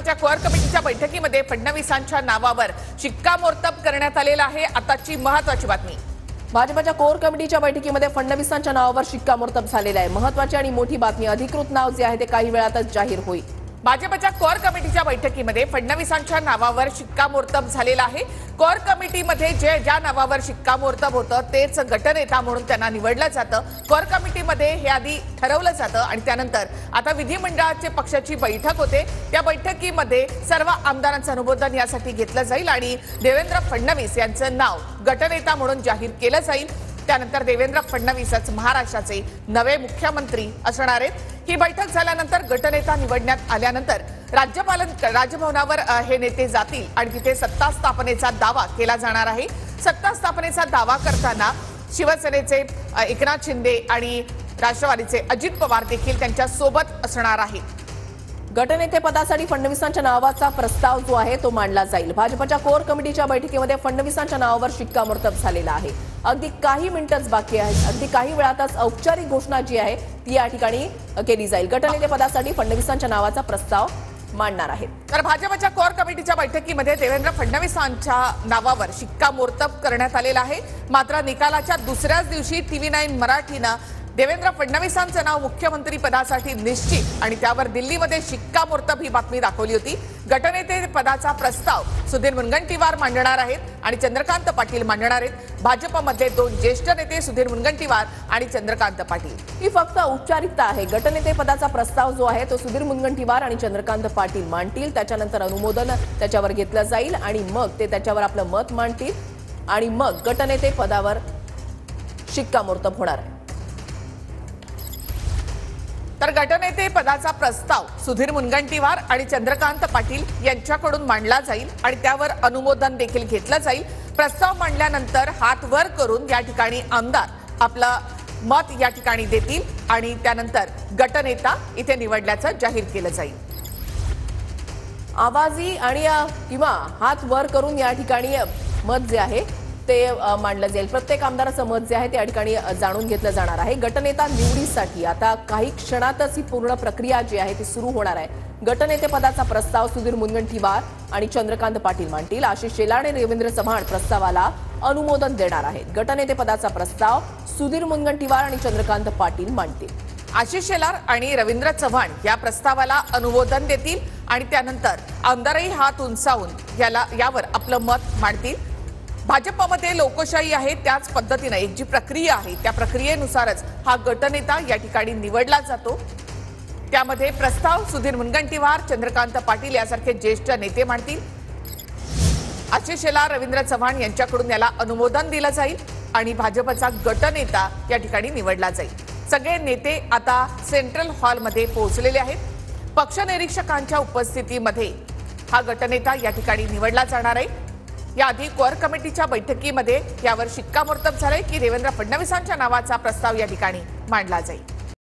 भाजपच्या कोअर कमिटीच्या बैठकीमध्ये फडणवीसांच्या नावावर शिक्कामोर्तब करण्यात आलेला आहे। आताची महत्त्वाची बातमी। भाजपच्या कोअर कमिटीच्या बैठकीमध्ये फडणवीसांच्या नावावर शिक्कामोर्तब झालेला आहे। महत्त्वाची आणि मोठी बातमी, अधिकृत नाव जे आहे ते काही वेळातच जाहीर होईल। भाजपच्या कोअर कमिटीच्या बैठकीमध्ये फडणवीसांच्या नावावर शिक्कामोर्तब झालेला आहे। कोअर कमिटीमध्ये ज्या नावावर शिक्कामोर्तब होतं तेच गटनेता म्हणून त्यांना निवडलं जातं। कोअर कमिटीमध्ये हे आधी ठरवलं जातं आणि त्यानंतर आता विधिमंडळाचे पक्षाची बैठक होते। त्या बैठकीमध्ये सर्व आमदारांचं अनुमोदन यासाठी घेतलं जाईल आणि देवेंद्र फडणवीस यांचं नाव गटनेता म्हणून जाहीर केलं जाईल। त्यानंतर देवेंद्र फडणवीसच महाराष्ट्राचे नवे मुख्यमंत्री असणार आहेत। ही बैठक झाल्यानंतर गटनेता निवडण्यात आल्यानंतर राजभवनावर हे नेते जातील आणि तिथे सत्ता स्थापनेचा दावा केला जाणार आहे। सत्ता स्थापनेचा दावा करताना शिवसेनेचे एकनाथ शिंदे आणि राष्ट्रवादीचे अजित पवार देखील त्यांच्या सोबत असणार आहेत। गटनेते पदासाठी फडणवीसांच्या नावाचा प्रस्ताव जो आहे तो मांडला जाईल। भाजपच्या कोअर कमिटीच्या बैठकीमध्ये फडणवीसांच्या नावावर शिक्कामोर्तब झालेला आहे। अगदी काही मिनिटच बाकी आहेत। अगदी काही वेळातच औपचारिक घोषणा जी आहे ती या ठिकाणी केली जाईल। गटनेते पदासाठी फडणवीसांच्या नावाचा प्रस्ताव मांडणार आहेत। तर भाजपच्या कोअर कमिटीच्या बैठकीमध्ये देवेंद्र फडणवीसांच्या नावावर शिक्कामोर्तब करण्यात आलेला आहे। मात्र निकालाच्या दुसऱ्याच दिवशी TV9 मराठीनं देवेंद्र फडणवीसांचं नाव मुख्यमंत्री पदासाठी निश्चित आणि त्यावर दिल्लीमध्ये शिक्कामोर्तब ही बातमी दाखवली होती। गटनेते पदाचा प्रस्ताव सुधीर मुनगंटीवार मांडणार आहेत आणि चंद्रकांत पाटील मांडणार आहेत। भाजपमध्ये दोन ज्येष्ठ नेते सुधीर मुनगंटीवार आणि चंद्रकांत पाटील। ही फक्त औपचारिकता आहे। गटनेते पदाचा प्रस्ताव जो आहे तो सुधीर मुनगंटीवार आणि चंद्रकांत पाटील मांडतील। त्याच्यानंतर अनुमोदन त्याच्यावर घेतलं जाईल आणि मग ते त्याच्यावर आपलं मत मांडतील आणि मग गटनेते पदावर शिक्कामोर्तब होणार आहे। तर गटनेते पदाचा प्रस्ताव सुधीर मुनगंटीवार आणि चंद्रकांत पाटील यांच्याकडून मांडला जाईल आणि त्यावर अनुमोदन देखील घेतलं जाईल। प्रस्ताव मांडल्यानंतर हात वर करून या ठिकाणी आमदार आपलं मत या ठिकाणी देतील आणि त्यानंतर गटनेता इथे निवडल्याचं जाहीर केलं जाईल। आवाजी आणि किंवा हात वर करून या ठिकाणी मत जे आहे ते मांडलं जाईल। प्रत्येक आमदाराचं मत जे आहे ते या ठिकाणी जाणून घेतलं जाणार आहे। गटनेता निवडीसाठी आता काही क्षणातच ही पूर्ण प्रक्रिया जी आहे ती सुरू होणार आहे। गटनेते पदाचा प्रस्ताव सुधीर मुनगंटीवार आणि चंद्रकांत पाटील मांडतील। आशिष शेलार आणि रवींद्र चव्हाण प्रस्तावाला अनुमोदन देणार आहेत। गटनेते पदाचा प्रस्ताव सुधीर मुनगंटीवार आणि चंद्रकांत पाटील मांडतील। आशिष शेलार आणि रवींद्र चव्हाण या प्रस्तावाला अनुमोदन देतील आणि त्यानंतर आमदारही हात उंचावून यावर आपलं मत मांडतील। भाजपमध्ये लोकशाही आहे, त्याच पद्धतीने एक जी प्रक्रिया आहे त्या प्रक्रियेनुसारच हा गटनेता या ठिकाणी निवडला जातो। त्यामध्ये प्रस्ताव सुधीर मुनगंटीवार, चंद्रकांत पाटील यासारखे ज्येष्ठ नेते मांडतील। आशिष शेलार, रवींद्र चव्हाण यांच्याकडून याला अनुमोदन दिलं जाईल आणि भाजपचा गटनेता या ठिकाणी निवडला जाईल। सगळे नेते आता सेंट्रल हॉलमध्ये पोहोचलेले आहेत। पक्ष निरीक्षकांच्या उपस्थितीमध्ये हा गटनेता या ठिकाणी निवडला जाणार आहे। याआधी कोअर कमिटीच्या बैठकीमध्ये यावर शिक्कामोर्तब झालंय की देवेंद्र फडणवीसांच्या नावाचा प्रस्ताव या ठिकाणी मांडला जाईल।